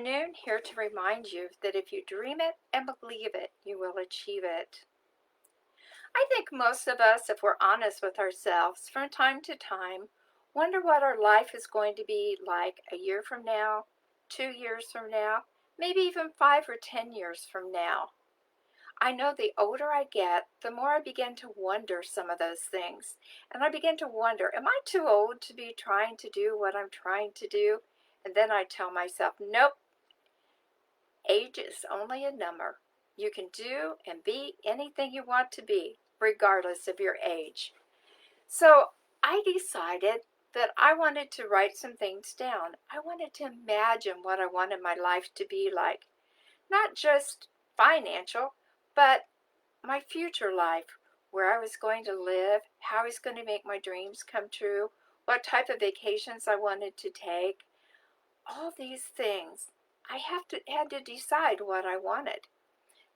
afternoon, here to remind you that if you dream it and believe it, you will achieve it. I think most of us, if we're honest with ourselves, from time to time, wonder what our life is going to be like a year from now, 2 years from now, maybe even 5 or 10 years from now. I know the older I get, the more I begin to wonder some of those things. And I begin to wonder, am I too old to be trying to do what I'm trying to do? And then I tell myself, nope. Age is only a number. You can do and be anything you want to be, regardless of your age. So I decided that I wanted to write some things down. I wanted to imagine what I wanted my life to be like. Not just financial, but my future life, where I was going to live, how I was going to make my dreams come true, what type of vacations I wanted to take, all these things. I had to decide what I wanted.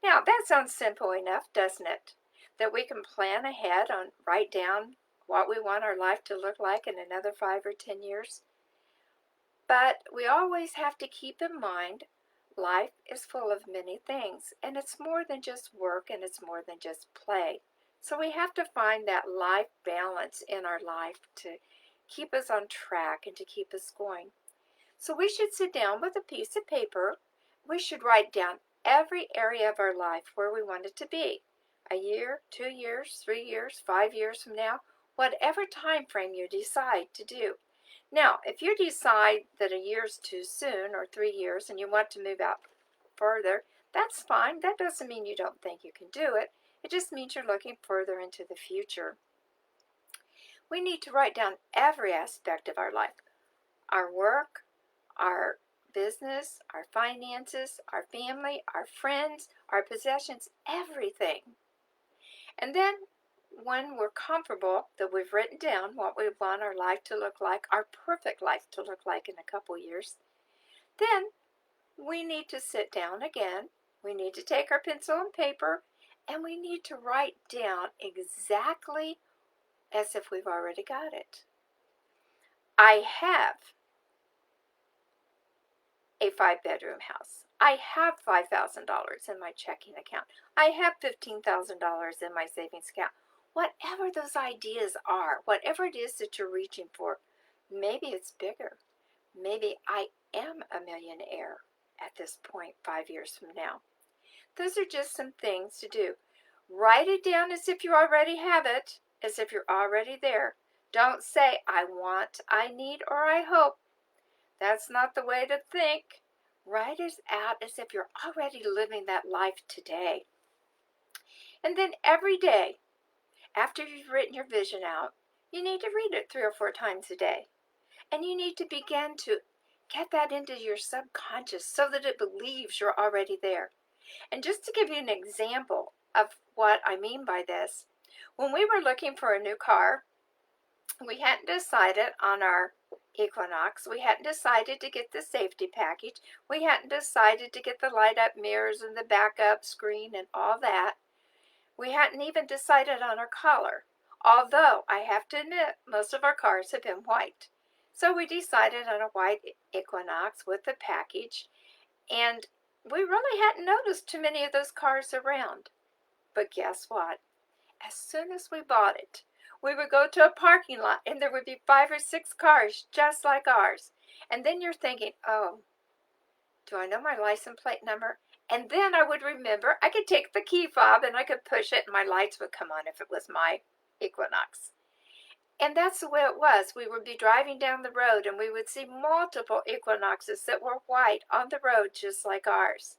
Now, that sounds simple enough, doesn't it? That we can plan ahead and write down what we want our life to look like in another 5 or 10 years. But we always have to keep in mind life is full of many things, and it's more than just work and it's more than just play. So we have to find that life balance in our life to keep us on track and to keep us going. So we should sit down with a piece of paper. We should write down every area of our life where we want it to be. A year, 2 years, 3 years, 5 years from now, whatever time frame you decide to do. Now, if you decide that a year is too soon or 3 years and you want to move out further, that's fine. That doesn't mean you don't think you can do it. It just means you're looking further into the future. We need to write down every aspect of our life, our work, our business, our finances, our family, our friends, our possessions, everything. And then when we're comfortable that we've written down what we want our life to look like, our perfect life to look like in a couple years, then we need to sit down again. We need to take our pencil and paper and we need to write down exactly as if we've already got it. I have a 5-bedroom house. I have $5,000 in my checking account. I have $15,000 in my savings account. Whatever those ideas are, whatever it is that you're reaching for, maybe it's bigger. Maybe I am a millionaire at this point 5 years from now. Those are just some things to do. Write it down as if you already have it, as if you're already there. Don't say, I want, I need, or I hope. That's not the way to think. Write it out as if you're already living that life today. And then every day, after you've written your vision out, you need to read it 3 or 4 times a day. And you need to begin to get that into your subconscious so that it believes you're already there. And just to give you an example of what I mean by this, when we were looking for a new car, we hadn't decided on our Equinox. We hadn't decided to get the safety package. We hadn't decided to get the light-up mirrors and the backup screen and all that. We hadn't even decided on our color, although I have to admit most of our cars have been white. So we decided on a white Equinox with the package, and we really hadn't noticed too many of those cars around. But guess what? As soon as we bought it, we would go to a parking lot and there would be 5 or 6 cars just like ours. And then you're thinking, oh, do I know my license plate number? And then I would remember I could take the key fob and I could push it and my lights would come on if it was my Equinox. And that's the way it was. We would be driving down the road and we would see multiple Equinoxes that were white on the road just like ours.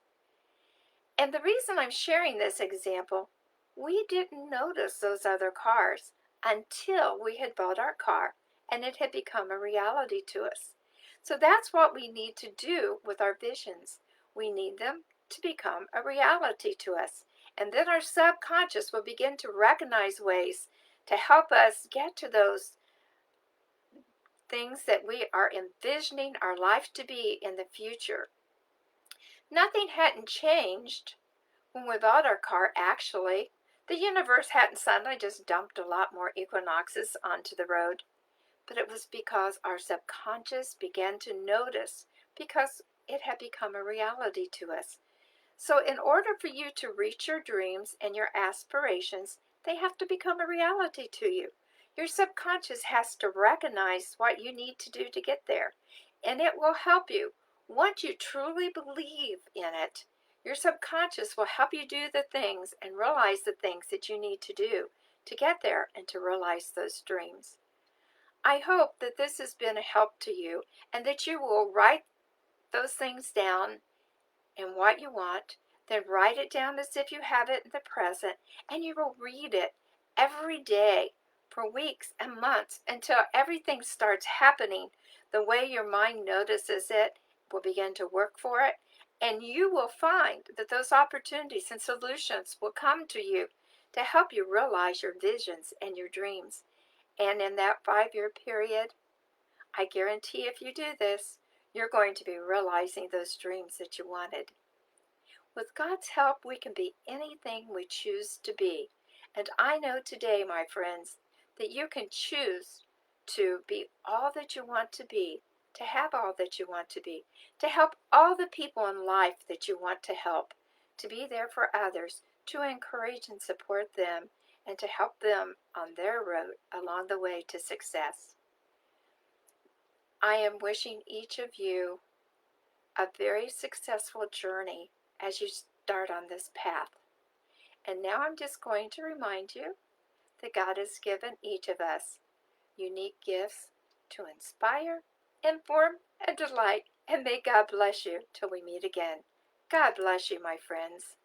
And the reason I'm sharing this example, we didn't notice those other cars until we had bought our car and it had become a reality to us. So that's what we need to do with our visions. We need them to become a reality to us. And then our subconscious will begin to recognize ways to help us get to those things that we are envisioning our life to be in the future. Nothing hadn't changed when we bought our car, actually. The universe hadn't suddenly just dumped a lot more Equinoxes onto the road. But it was because our subconscious began to notice, because it had become a reality to us. So, in order for you to reach your dreams and your aspirations, they have to become a reality to you. Your subconscious has to recognize what you need to do to get there, and it will help you. Once you truly believe in it, your subconscious will help you do the things and realize the things that you need to do to get there and to realize those dreams. I hope that this has been a help to you and that you will write those things down and what you want, then write it down as if you have it in the present, and you will read it every day for weeks and months until everything starts happening the way your mind notices it, will begin to work for it, and you will find that those opportunities and solutions will come to you to help you realize your visions and your dreams. And in that 5-year period, I guarantee if you do this, you're going to be realizing those dreams that you wanted. With God's help, we can be anything we choose to be. And I know today, my friends, that you can choose to be all that you want to be, to have all that you want to be, to help all the people in life that you want to help, to be there for others, to encourage and support them, and to help them on their road along the way to success. I am wishing each of you a very successful journey as you start on this path. And now I'm just going to remind you that God has given each of us unique gifts to inspire, inform, and delight. And may God bless you till we meet again. God bless you, my friends.